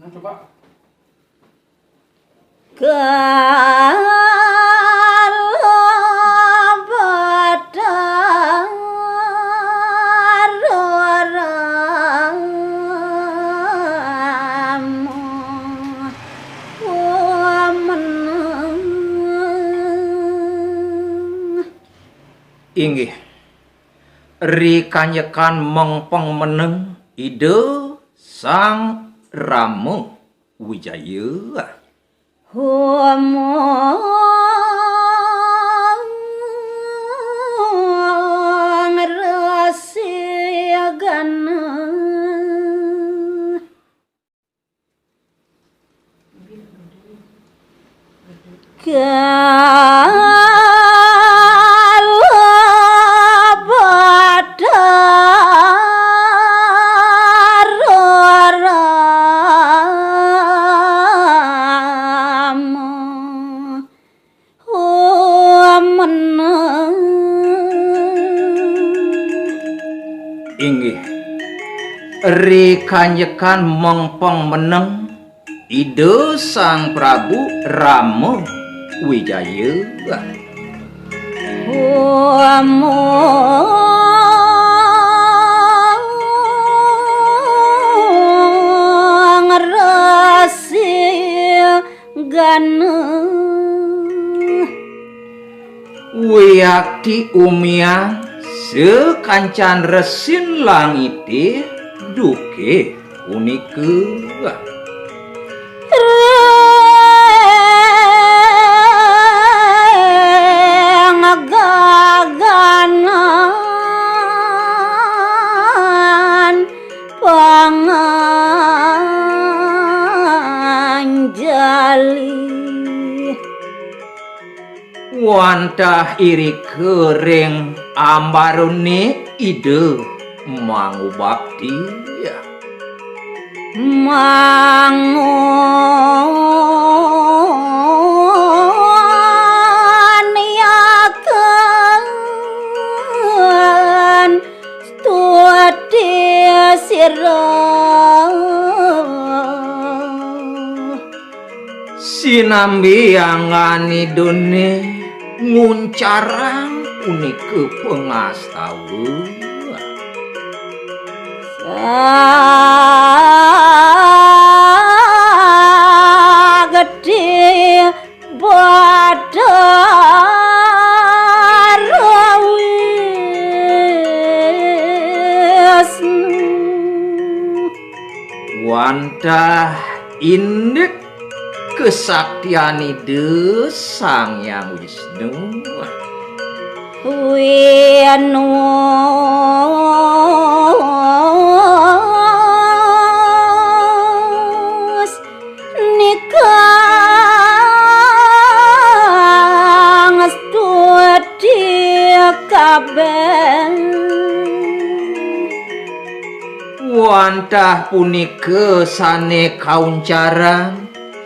Nah, coba. Inggih rikanyekan mengpeng meneng ide Sang Rama Wijaya Homong rasiagana inggih rikanyekan mengpeng meneng ide Sang Prabu Rama Wijaya Homong rasiagana Wiyakti umia sekancan resin langite duke unike ngagaganan panganjali wantah iri kering ambarune ide mangubakti mangoniakan studi sirah sinambi angani done nguncarang unike pengastawa gede badar wantah indek kesaktian ide Sang Hyang Wisnu Winus nikang studi kabeh wantah punike sane kauncaran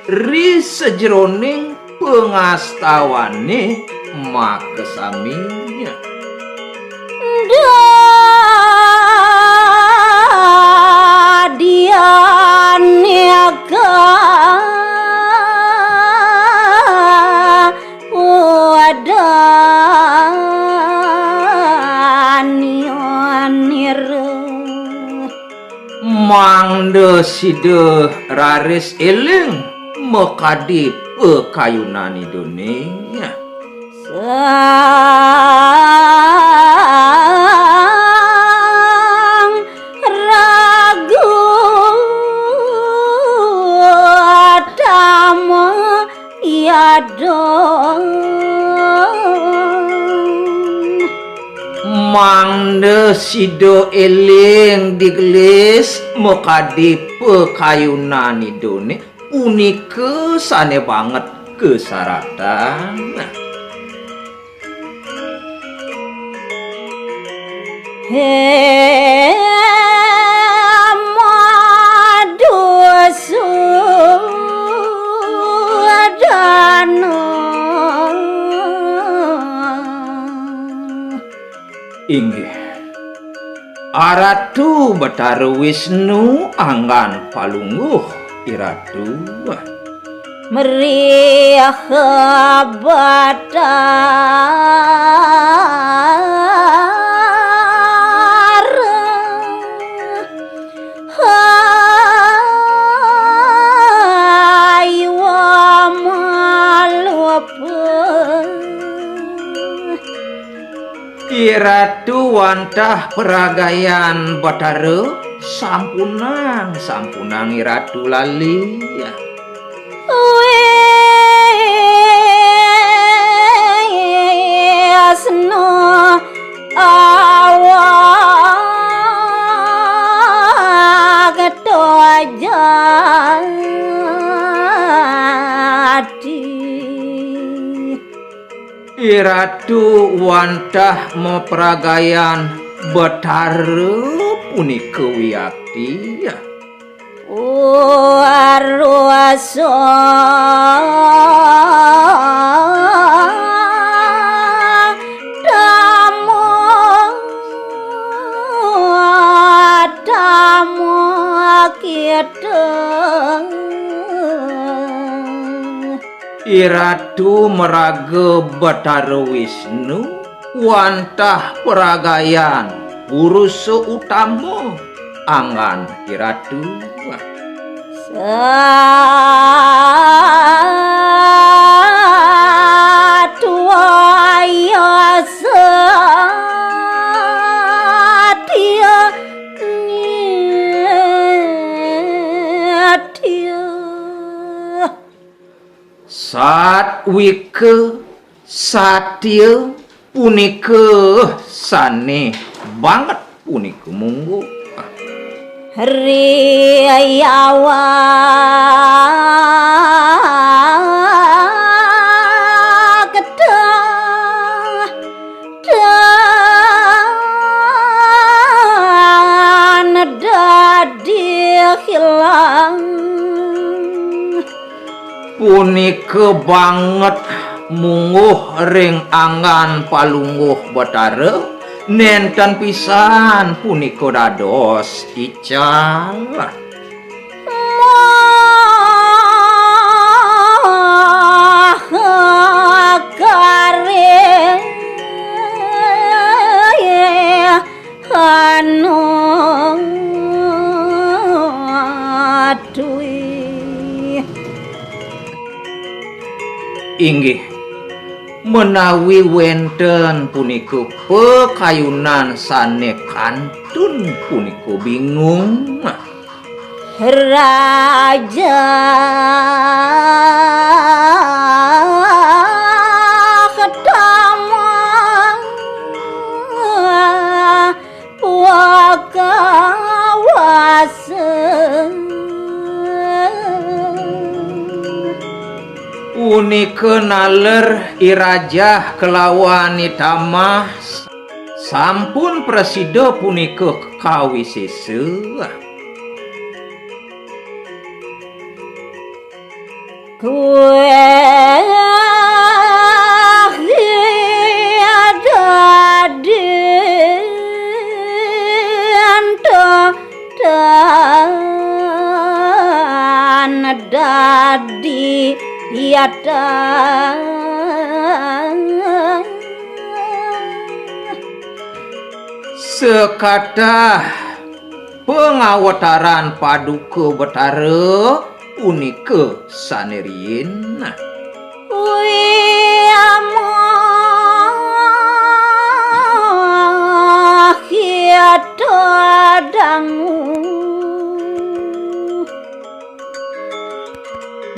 ri sejroning pengastawane makesaminya dadian niaga wadanionire mangde side raris eling mekadi pekayunan Indonesia Sang ragu dama yadon mangde sido eling digelis mekadi pekayunan Indonesia unike sane banget kesaratan Madusudana inggih Aratu Betara Wisnu anggan palungguh Iratu. meriah badar haywa malupa Iratu wantah peragayan Batara sampunang Iratu lali ya. Wisnu awak jadi Iratu wantah meperagayan Batara punika wiyakti ya. Warwasa damu kita Iratu meraga Batara Wisnu wantah peragayan Purusa utama angan Iratu Satwaya Satya Nitya Satwika Satya punika sane banget punika munggu Riyawa kedah dan dadi hilang punika banget munguh ring angan palungguh Batara nenten pisan punika dados ical kare anu adui inggih menawi wenten punika pekayunan sane kantun punika bingung raja ketama punika naler irajah kelawan itamah sampun presida punika kawisesa kue dadi dan dadi yada sekatah pengawataran Paduka Batara punika sanerien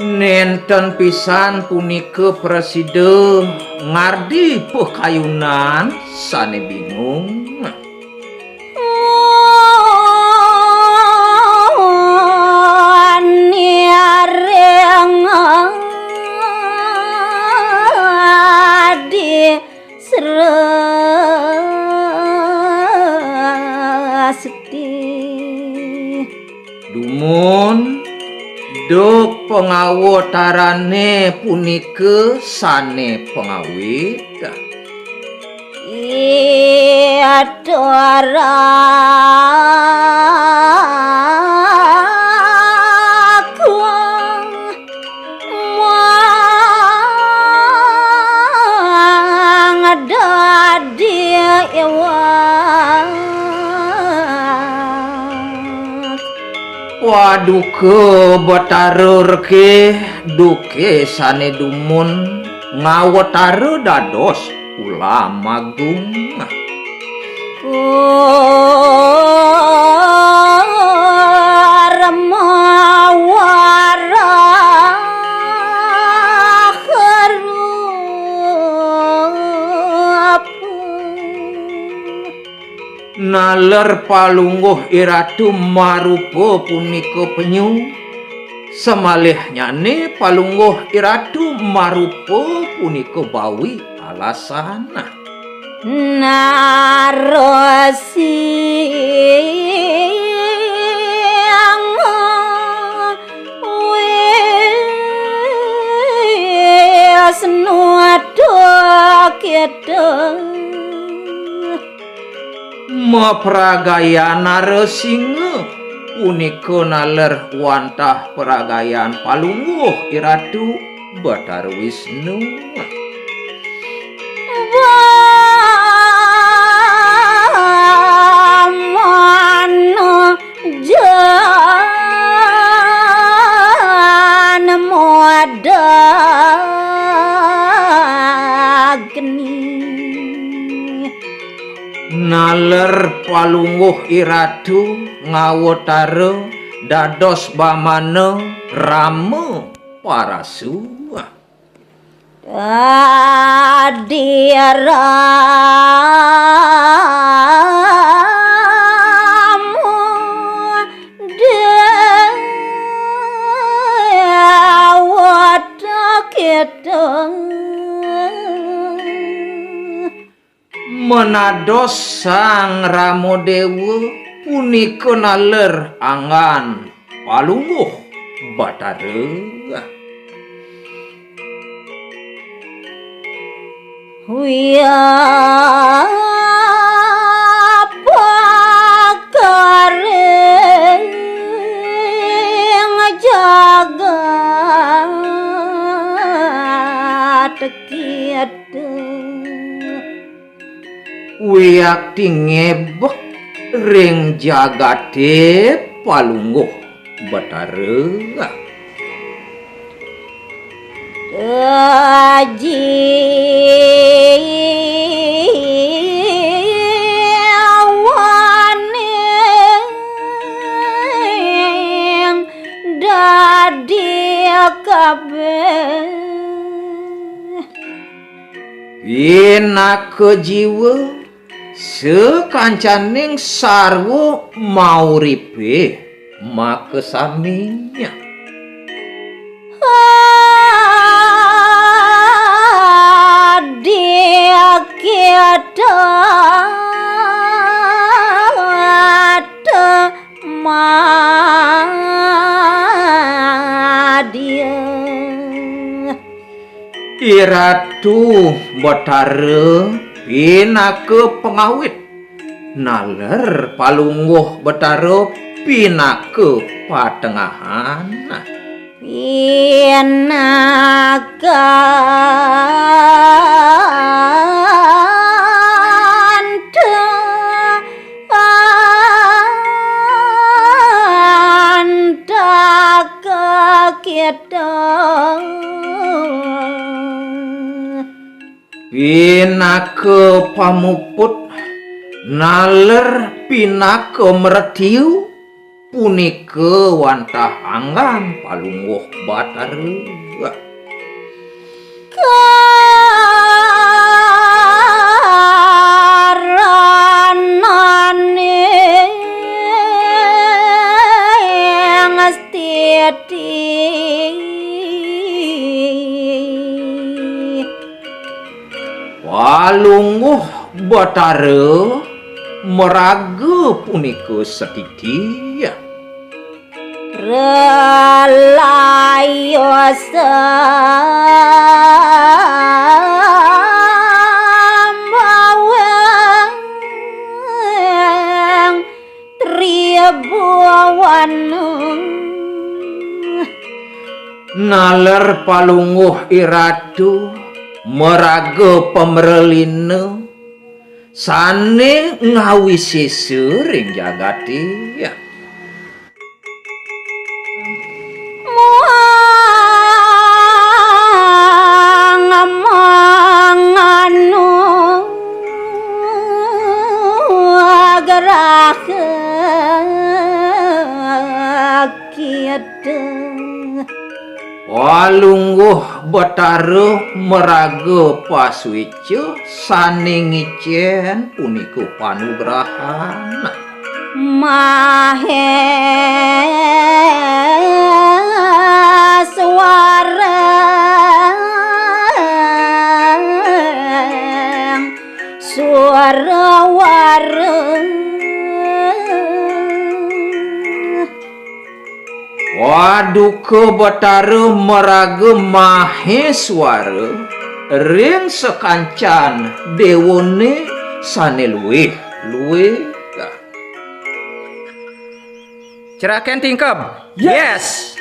nenten pisan punika presida ngardi pekayunan sane bingung dumun duk pengawatarane punika sane pengawit Adora aku Paduka Batara reke duke sane dumun ngawatara dados ulama agung. Karmawara harup Naler palungguh iratu marupa punika penyu. Semalih nyane palungguh iratu marupa punika bawi alasana. Narosi Asnuado kita Mapragayan Narasinga punika naler wantah peragayan palungguh iratu Batara Wisnu. Mano jan modagni Naler palungguh iratu ngawatara dados bamana Rama Parasua. Adiramu dewata kita Menados sang Ramodewa punika naler angan palungguh Batara. Wia pakareng jagat kita Wiak tingebek ring jagate palungguh Batara. Awaning dadi kabeh Pinaka jiwa sekancaning sarwa mauripe makasaminya. Dia kita dia Iratu Batara pinaka pengawit naler palungguh Batara pinaka patengahan. Pinaka kita Pinaka pamuput naler pinaka mretiu punika wantah anggan palungguh Batara. karanane ngastiti Palungguh Batara meraga punika setiti. relayo samawang tribuan Naler palungguh iratu meraga pemrelina sane ngawisi sering jagati. tiada Walungguh Batara meraga paswica saning ngicen punika panugrahan. Maheswara suara wareng Waduka Batara meraga Maheswara ring sekancan dewone sane luwih Ceraken tingkap. Yes.